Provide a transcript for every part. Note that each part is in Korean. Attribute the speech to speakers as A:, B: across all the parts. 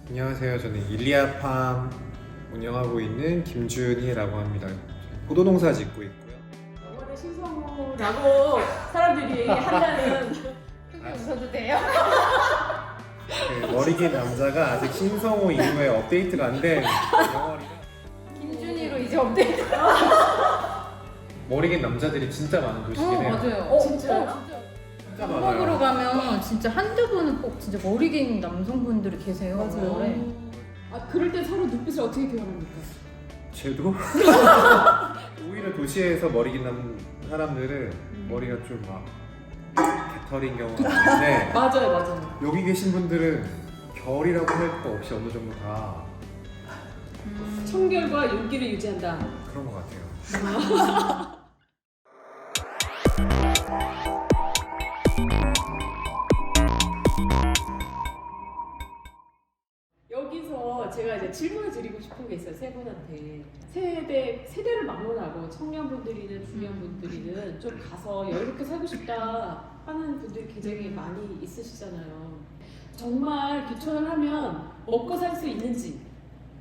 A: 안녕하세요. 저는 일리아팜 운영하고 있는 김준희라고 합니다. 포도농사 짓고 있고요.
B: 영어를 신성우라고 사람들이 한다는.
C: 크게 웃어도 돼요?
A: 그 머리 긴 남자가 아직 신성호 이후에 업데이트가 안 된 영어리라
C: 김준희로 이제 업데이트.
A: 머리 긴 남자들이 진짜 많은 도시긴 해요.
C: 맞아요.
B: 진짜요?
A: 진짜
C: 먹으러
A: 많아요.
C: 가면 진짜 한두 분은 꼭 진짜 머리 긴 남성분들이 계세요.
B: 맞아요.
C: 네.
B: 아, 그럴 때 서로 눈빛을 어떻게 교환합니까?
A: 쟤도 오히려 도시에서 머리 긴 사람들은 머리가 좀 막 개털인 경우가 많은데
B: 맞아요.
A: 여기 계신 분들은 결이라고 할 거 없이 어느 정도 다
B: 청결과 윤기를 유지한다.
A: 그런 것 같아요.
B: 여기서 제가 이제 질문을 드리고 싶은 게 있어요, 세 분한테. 세대를 막론하고 청년분들이든 중년분들이든 좀 가서 여유롭게 살고 싶다 하는 분들이 굉장히 많이 있으시잖아요. 정말 귀촌을 하면 먹고 살 수 있는지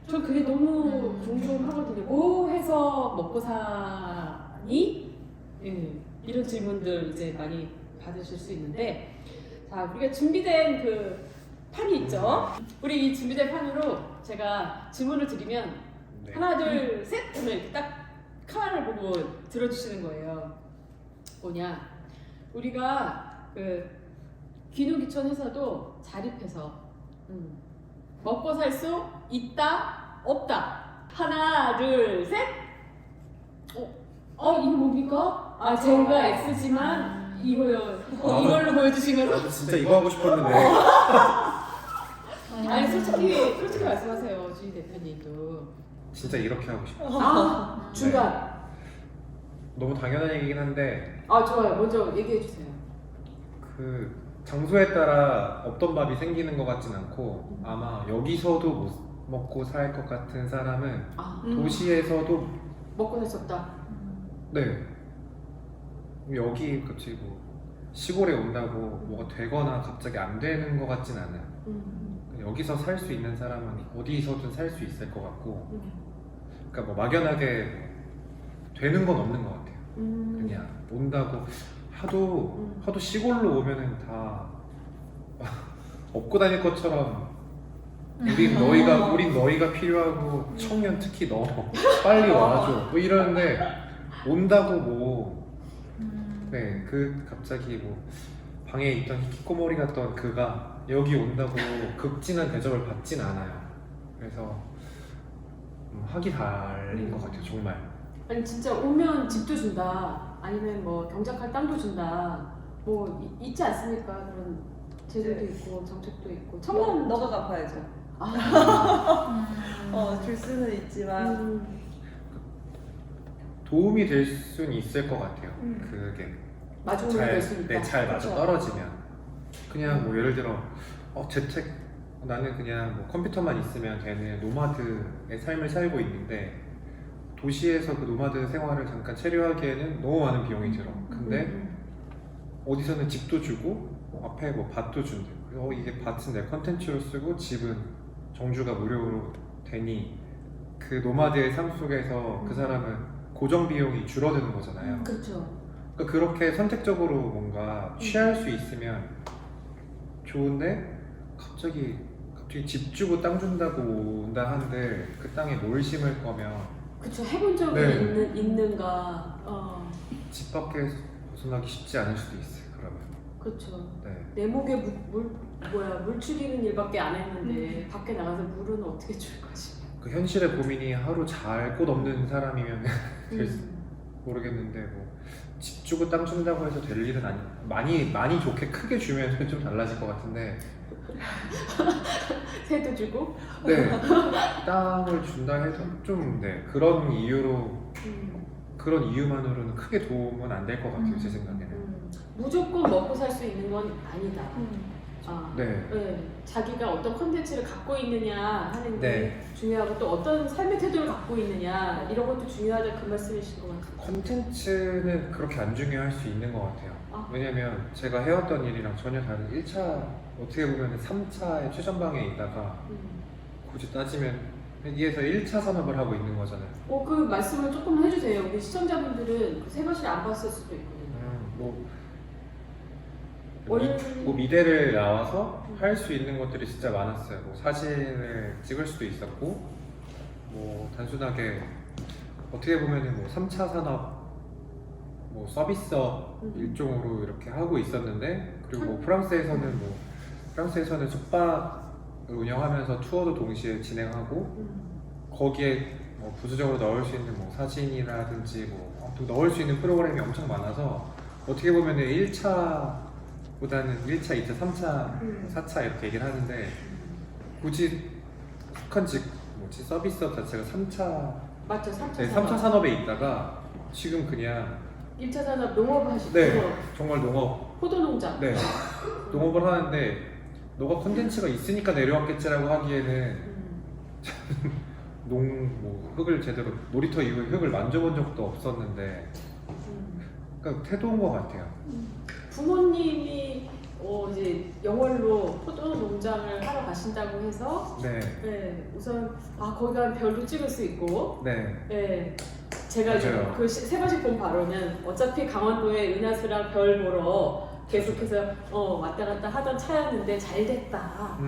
B: 전 그게 너무 궁금하거든요. 뭐 해서 먹고 사니? 예, 이런 질문들 이제 많이 받으실 수 있는데, 자, 우리가 준비된 그 판이 있죠. 우리 이 준비된 판으로 제가 질문을 드리면
A: 네.
B: 하나 둘 셋 하면 이렇게 딱 카메라를 보고 들어주시는 거예요. 뭐냐, 우리가 그 귀농귀촌해서도 자립해서 먹고 살 수 있다 없다. 하나 둘 셋. 이거 뭡니까? 아, 제가 X지만 이거요. 이걸로 보여주시면.
A: 나도 진짜 이거 하고 싶었는데
B: 아니, 솔직히 말씀하세요, 주인 대표님도.
A: 진짜 이렇게 하고 싶어.
B: 아, 중간.
A: 너무 당연한 얘기긴 한데
B: 아, 좋아요. 먼저 얘기해 주세요.
A: 그 장소에 따라 없던 밥이 생기는 것 같진 않고 아마 여기서도 못 먹고 살 것 같은 사람은
B: 아,
A: 도시에서도
B: 먹고 살 수 없다.
A: 네 여기 그치 뭐 시골에 온다고 뭐가 되거나 갑자기 안 되는 것 같진 않아요. 여기서 살 수 있는 사람은 어디서든 살 수 있을 것 같고 그러니까 뭐 막연하게 되는 건 없는 것 같아요. 그냥 온다고 하도 시골로 오면은 다 업고 다닐 것처럼 우린 너희가 필요하고 청년 특히 너 빨리 와줘 뭐 이러는데 온다고 뭐 네 그 갑자기 뭐 방에 있던 히키코모리 같던 그가 여기 온다고 극진한 대접을 받진 않아요. 그래서 하기 달인 것 같아요 정말.
B: 아니, 진짜 오면 집도 준다. 아니면 뭐 경작할 땅도 준다. 뭐 있지 않습니까? 그런 제도도 있고 정책도 있고. 청년
D: 너가 갚아야죠. 줄 수는 있지만
A: 도움이 될 수는 있을 것 같아요. 그게
B: 마중물이 될 수 있다.
A: 잘 맞아
B: 그쵸?
A: 떨어지면 그냥 뭐 예를 들어 재택 나는 그냥 뭐 컴퓨터만 있으면 되는 노마드의 삶을 살고 있는데 도시에서 그 노마드 생활을 잠깐 체류하기에는 너무 많은 비용이 들어. 근데 어디서는 집도 주고 앞에 뭐 밭도 준대. 그래서 이게 밭은 내 컨텐츠로 쓰고 집은 정주가 무료로 되니 그 노마드의 삶 속에서 그 사람은 고정 비용이 줄어드는 거잖아요.
B: 그렇죠.
A: 그러니까 그렇게 선택적으로 뭔가 취할 수 있으면 좋은데 갑자기 집 주고 땅 준다고 온다 한들 그 땅에 뭘 심을 거면
B: 그쵸. 해본 적이
A: 네.
B: 있는가.
A: 집 밖에 벗어나기 쉽지 않을 수도 있어요. 그러면
B: 그렇죠.
A: 네.
B: 내 목에 물 죽이는 일밖에 안 했는데 밖에 나가서 물은 어떻게 줄 거지?
A: 그 현실의 고민이 하루 잘 곳 없는 사람이면
B: 음.
A: 모르겠는데 뭐 집 주고 땅 준다고 해서 될 일은 많이 좋게 크게 주면 좀 달라질 것 같은데
B: 새도 주고.
A: 네 땅을 준다 해도 좀 네 그런 이유로 그런 이유만으로는 크게 도움은 안 될 것 같아요 제 생각에는.
B: 무조건 먹고 살 수 있는 건 아니다.
A: 네.
B: 자기가 어떤 컨텐츠를 갖고 있느냐 하는 게
A: 네.
B: 중요하고 또 어떤 삶의 태도를 갖고 있느냐 이런 것도 중요하다 그 말씀이신 것 같아요.
A: 콘텐츠는 그렇게 안 중요할 수 있는 것 같아요. 왜냐면 제가 해왔던 일이랑 전혀 다른 1차 어떻게 보면 3차의 최전방에 있다가 굳이 따지면 여기에서 1차 산업을 하고 있는 거잖아요.
B: 그 말씀을 조금 해주세요. 우리 시청자분들은 그 세번씩 안 봤을 수도 있거든요.
A: 뭐,
B: 원래-
A: 뭐 미대를 나와서 할 수 있는 것들이 진짜 많았어요. 뭐 사진을 찍을 수도 있었고, 뭐 단순하게 어떻게 보면은 뭐 3차 산업, 뭐 서비스업 일종으로 이렇게 하고 있었는데, 그리고 뭐 프랑스에서는 숙박을 운영하면서 투어도 동시에 진행하고, 거기에 뭐 부수적으로 넣을 수 있는 뭐 사진이라든지 뭐 아무튼 넣을 수 있는 프로그램이 엄청 많아서 어떻게 보면은 1차보다는 1차, 2차, 3차, 4차 이렇게 얘기를 하는데, 굳이 속한 뭐지 서비스업 자체가 3차,
B: 맞죠? 3차
A: 네,
B: 산업.
A: 3차 산업에 있다가 지금 그냥
B: 1차 산업 농업을 하시고
A: 네 정말 농업,
B: 포도농장.
A: 네 농업을 하는데 너가 컨텐츠가 있으니까 내려왔겠지라고 하기에는 뭐 흙을 제대로 놀이터 이후에 흙을 만져본 적도 없었는데, 그러니까 태도인 것 같아요.
B: 부모님이 이제 영월로 포도농장을 하러 가신다고 해서
A: 네,
B: 우선 거기 가면 별도 찍을 수 있고
A: 네,
B: 제가 이제
A: 맞아요.
B: 그 세 번씩 본 바로는 어차피 강원도에 은하수랑 별 보러 계속해서 왔다 갔다 하던 차였는데 잘 됐다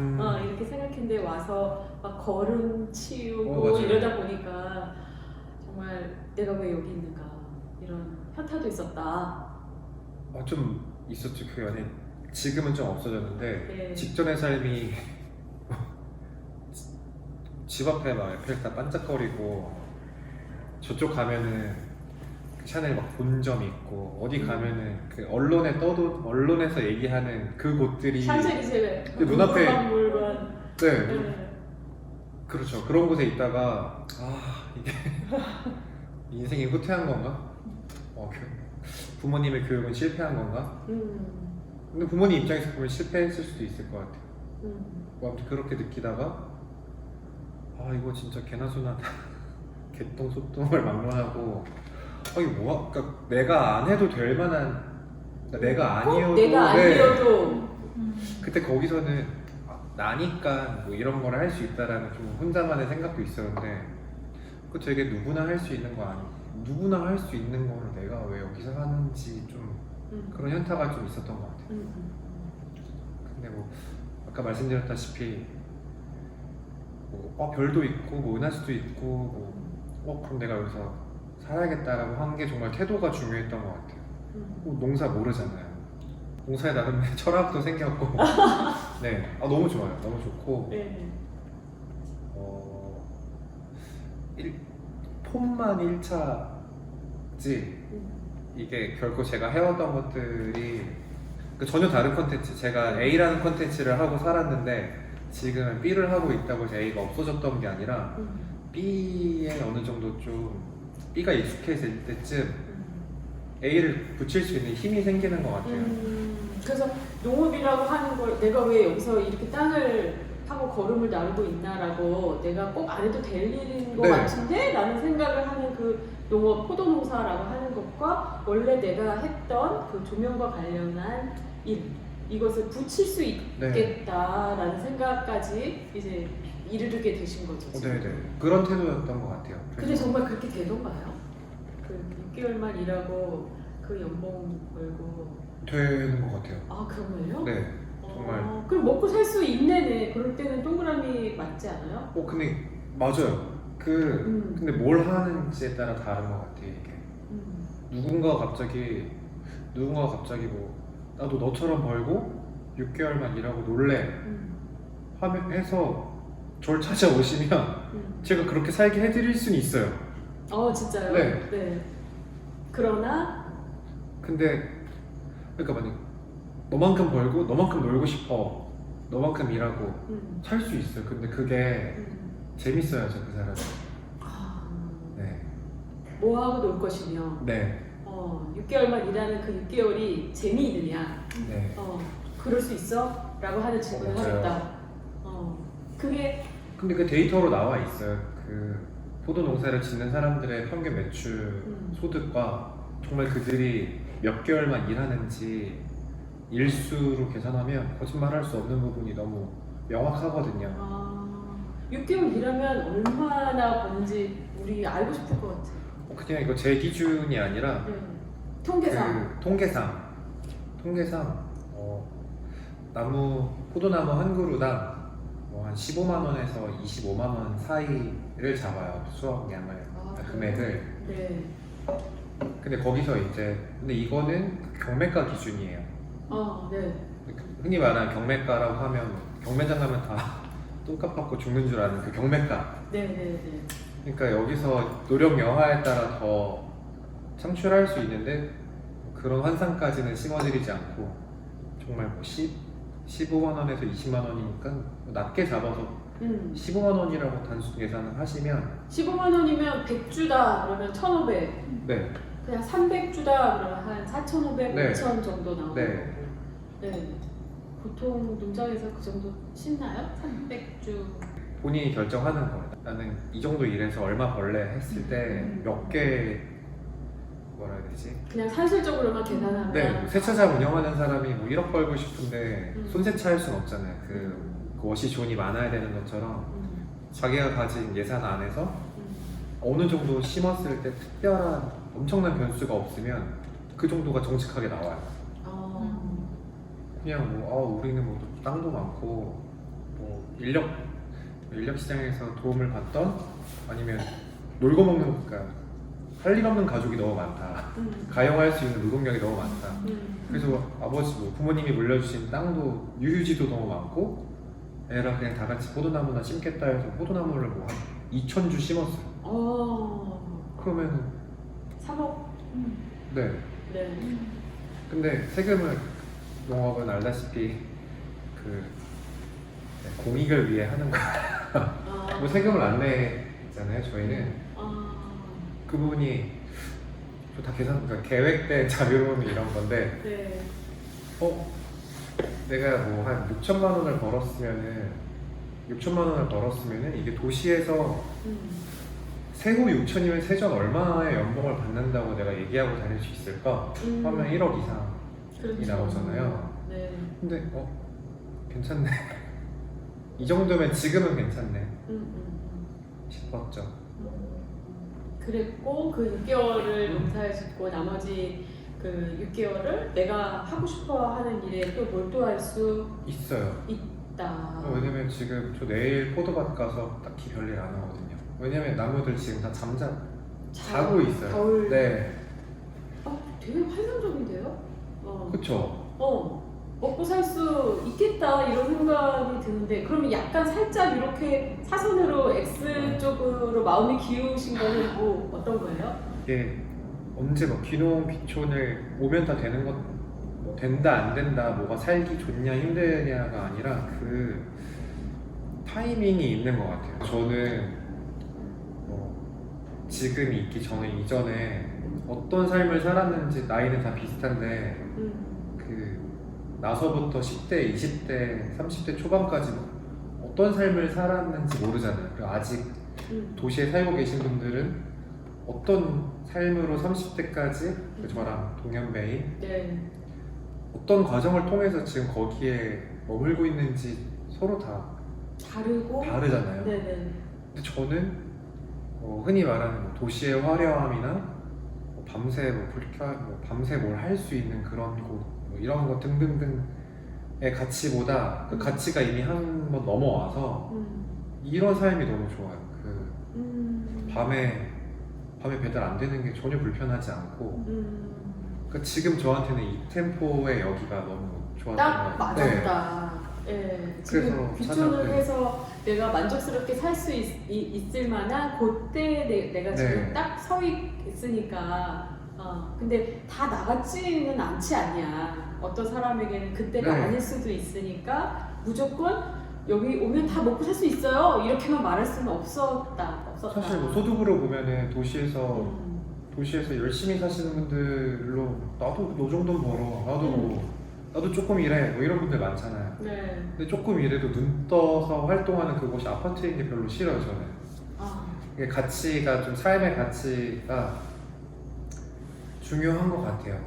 B: 이렇게 생각했는데 와서 막 걸음 치우고
A: 맞아요.
B: 이러다 보니까 정말 내가 왜 여기 있는가 이런 현타도 있었다.
A: 좀 있었죠 그 연애. 지금은 좀 없어졌는데
B: 네.
A: 직전의 삶이 집 앞에 막 에펠탑 반짝거리고, 저쪽 가면은 그 샤넬 막 본점 있고, 어디 가면은 그 언론에서 얘기하는 그 곳들이
B: 샹젤리제
A: 그 눈앞에-
B: 물건
A: 네, 그렇죠. 그런 곳에 있다가 이게 인생이 후퇴한 건가? 부모님의 교육은 실패한 건가? 근데 부모님 입장에서 보면 실패했을 수도 있을 것 같아요. 뭐 아무튼 그렇게 느끼다가 이거 진짜 개나 소나 개똥 소똥을 막론하고 이게 뭐야? 그러니까 내가 안 해도 될 만한, 그러니까 내가 아니어도
B: 내가
A: 네.
B: 아니어도
A: 그때 거기서는 나니까 뭐 이런 걸 할 수 있다라는 좀 혼자만의 생각도 있었는데, 그 되게 누구나 할 수 있는 거 누구나 할 수 있는 거를 내가 왜 여기서 하는지 좀 그런 현타가 좀 있었던 것 같아요. 근데 뭐 아까 말씀드렸다시피 뭐 별도 있고 뭐 은하수도 있고 뭐 그럼 내가 여기서 살아야겠다라고 한 게 정말 태도가 중요했던 것 같아요. 농사 모르잖아요. 농사에 나름의 철학도 생겼고 네, 너무 좋아요. 너무 좋고
B: 네.
A: 폼만 1차지 이게 결코 제가 해왔던 것들이 전혀 다른 컨텐츠, 제가 A라는 컨텐츠를 하고 살았는데 지금은 B를 하고 있다고 해서 A가 없어졌던 게 아니라 B에 어느 정도 좀 B가 익숙해질 때쯤 A를 붙일 수 있는 힘이 생기는 것 같아요.
B: 그래서 농업이라고 하는 걸 내가 왜 여기서 이렇게 땅을 하고 걸음을 나르고 있나라고 내가 꼭 안 해도 될 일인 것
A: 네.
B: 같은데 라는 생각을 하는 그 농업, 포도농사라고 하는 것과 원래 내가 했던 그 조명과 관련한 일, 이것을 붙일 수 있겠다라는 생각까지 이제 이르게 되신 거죠. 지금.
A: 네네, 그런 태도였던 것 같아요.
B: 근데 정말 그렇게 되던가요? 그 6개월만 일하고 그 연봉 벌고
A: 되는 것 같아요.
B: 그런 거예요?
A: 네, 정말.
B: 그럼 먹고 살 수 있네네. 그럴 때는 동그라미 맞지 않아요?
A: 근데 맞아요. 근데 뭘 하는지에 따라 다른 것 같아요, 이게. 누군가가 갑자기 뭐 나도 너처럼 벌고 6개월만 일하고 놀래 해서 절 찾아오시면 제가 그렇게 살게 해드릴 수는 있어요.
B: 진짜요?
A: 네.
B: 그러나
A: 근데 그러니까 만약 너만큼 벌고 너만큼 놀고 싶어, 너만큼 일하고 살 수 있어요. 근데 그게 재밌어야죠, 그 사람은. 네.
B: 뭐 하고 놀 것이며
A: 네.
B: 6개월만 일하는 그 6개월이 재미있느냐?
A: 네.
B: 그럴 수 있어? 라고 하는 질문을
A: 맞아요.
B: 하겠다. 그게
A: 근데 그 데이터로 나와 있어요. 그 포도 농사를 짓는 사람들의 평균 매출 소득과 정말 그들이 몇 개월만 일하는지 일수로 계산하면 거짓말할 수 없는 부분이 너무 명확하거든요.
B: 6개월 일하면 얼마나 버는지 우리 알고 싶을 것 같아.
A: 그냥 이거 제 기준이 아니라
B: 네. 통계상.
A: 그 통계상 포도나무 한 그루당 한 15만 원에서 25만 원 사이를 잡아요. 수확량을 금액을.
B: 네.
A: 근데 거기서 근데 이거는 경매가 기준이에요.
B: 네.
A: 흔히 말하는 경매가라고 하면 경매장 가면 다 똥값 받고 죽는 줄 아는 그 경매가.
B: 네.
A: 그러니까 여기서 노력 여하에 따라 더 창출할 수 있는데 그런 환상까지는 심어드리지 않고 정말 15만 원에서 20만 원이니까 낮게 잡아서 15만 원이라고 단순 계산을 하시면
B: 15만 원이면 100주다 그러면 1,500.
A: 네,
B: 그냥 300주다 그러면 한 4,500,
A: 네.
B: 5,000 정도 나오고.
A: 네.
B: 네. 보통 농장에서 그 정도 심나요? 300주.
A: 본인이 결정하는 거예요. 나는 이 정도 일해서 얼마 벌래 했을 때 몇 개 뭐라 해야 되지?
B: 그냥 산술적으로만 계산하면.
A: 네, 세차장 운영하는 사람이 뭐 1억 벌고 싶은데 손세차 할 수는 없잖아요. 그 워시 존이 많아야 되는 것처럼 자기가 가진 예산 안에서 어느 정도 심었을 때 특별한 엄청난 변수가 없으면 그 정도가 정직하게 나와요. 그냥 우리는 뭐 땅도 많고 뭐 인력 시장에서 도움을 받던 아니면 놀고 먹는 그러니까 할 일 없는 가족이 너무 많다. 가용할 수 있는 노동력이 너무 많다. 그래서 아버지 부모님이 물려주신 땅도 유휴지도 너무 많고 애랑 그냥 다 같이 포도나무나 심겠다 해서 포도나무를 뭐 한 2,000주 심었어요. 그러면
B: 3억.
A: 네.
B: 네.
A: 근데 세금을 농업은 알다시피 그 공익을 위해 하는 거야. 뭐 세금을 안 내잖아요. 저희는 그분이 다 그러니까 계획된 자료로는 이런 건데
B: 네.
A: 내가 뭐 한 6천만 원을 벌었으면은 이게 도시에서 세후 6천이면 세전 얼마의 연봉을 받는다고 내가 얘기하고 다닐 수 있을까? 하면 1억 이상이
B: 그렇죠.
A: 나오잖아요.
B: 네.
A: 근데 괜찮네. 이 정도면 지금은 괜찮네 싶었죠.
B: 그랬고 그 6개월을 농사를 짓고 나머지 그 6개월을 내가 하고 싶어 하는 일에 또 몰두할 수
A: 있어요.
B: 있다.
A: 왜냐면 지금 저 내일 포도밭 가서 딱히 별일 안 하거든요. 왜냐면 나무들 지금 다 자고 있어요.
B: 겨울.
A: 네.
B: 되게 환상적인데요?
A: 그쵸?
B: 먹고 살 수 있겠다 이런 생각이 드는데 그러면 약간 살짝 이렇게 사선으로 X 쪽으로 마음이 기우신 거는 뭐 어떤 거예요?
A: 이게 언제 뭐 귀농 비촌을 오면 다 되는 것 뭐 된다 안 된다 뭐가 살기 좋냐 힘드냐가 아니라 그 타이밍이 있는 것 같아요. 저는 지금 있기 전에 이전에 어떤 삶을 살았는지 나이는 다 비슷한데 그 나서부터 10대, 20대, 30대 초반까지 어떤 삶을 살았는지 모르잖아요. 그리고 아직 도시에 살고 계신 분들은 어떤 삶으로 30대까지 저랑 동년배인
B: 네.
A: 어떤 과정을 통해서 지금 거기에 머물고 있는지 서로 다
B: 다르고
A: 다르잖아요.
B: 네네.
A: 근데 저는 흔히 말하는 도시의 화려함이나 밤새 밤새 뭘 할 수 있는 그런 곳 이런 거 등등등의 가치보다 그 가치가 이미 한 번 넘어와서 이런 삶이 너무 좋아요. 밤에 배달 안 되는 게 전혀 불편하지 않고 그러니까 지금 저한테는 이 템포의 여기가 너무 좋았던
B: 딱
A: 것 같아요.
B: 맞았다. 네. 지금
A: 그래서
B: 귀촌을
A: 찾아보고.
B: 해서 내가 만족스럽게 살 수 있을 만한 그때 내가 지금
A: 네.
B: 딱 서 있으니까 근데 다 나같지는 않지 않냐. 어떤 사람에게는 그때가
A: 네.
B: 아닐 수도 있으니까 무조건 여기 오면 다 먹고 살 수 있어요. 이렇게만 말할 수는 없었다.
A: 사실 뭐 소득으로 보면은 도시에서 열심히 사시는 분들로 나도 요 정도는 벌어. 나도 조금 일해. 뭐 이런 분들 많잖아요.
B: 네.
A: 근데 조금 일해도 눈 떠서 활동하는 그곳이 아파트인 게 별로 싫어요, 저는. 이게 가치가 좀 삶의 가치가 중요한 것 같아요.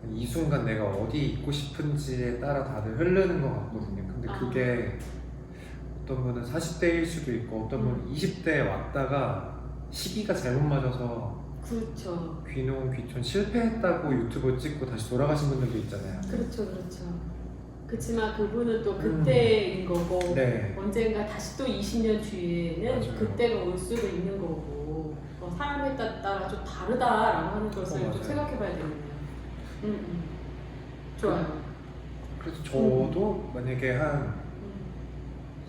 A: 이 순간 내가 어디 있고 싶은지에 따라 다들 흐르는 것 같거든요. 근데 그게 어떤 분은 40대일 수도 있고 어떤 분은 20대에 왔다가 시기가 잘못 맞아서
B: 그렇죠.
A: 귀농 귀촌 실패했다고 유튜브 찍고 다시 돌아가신 분들도 있잖아요.
B: 그렇죠. 그렇지만 그분은 또 그때인 거고
A: 네.
B: 언젠가 다시 또 20년 뒤에는
A: 맞아요.
B: 그때가 올 수도 있는 거고 사람에 따라 좀 다르다라고 하는 것을 좀
A: 맞아요.
B: 생각해봐야 되겠네요. 좋아요.
A: 그래서 저도 만약에 한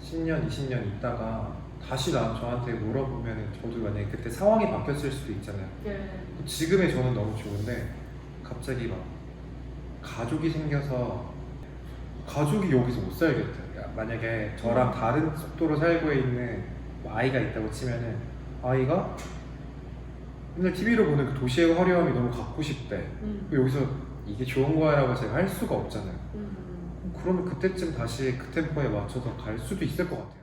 A: 10년, 20년 있다가 다시 저한테 물어보면 저도 만약에 그때 상황이 바뀌었을 수도 있잖아요.
B: 네.
A: 지금의 저는 너무 좋은데 갑자기 막 가족이 생겨서 가족이 여기서 못 살겠다. 만약에 저랑 다른 속도로 살고 있는 뭐 아이가 있다고 치면은 아이가 맨날 TV로 보는 그 도시의 화려함이 너무 갖고 싶대. 여기서 이게 좋은 거야 라고 제가 할 수가 없잖아요. 그러면 그때쯤 다시 그 템포에 맞춰서 갈 수도 있을 것 같아요.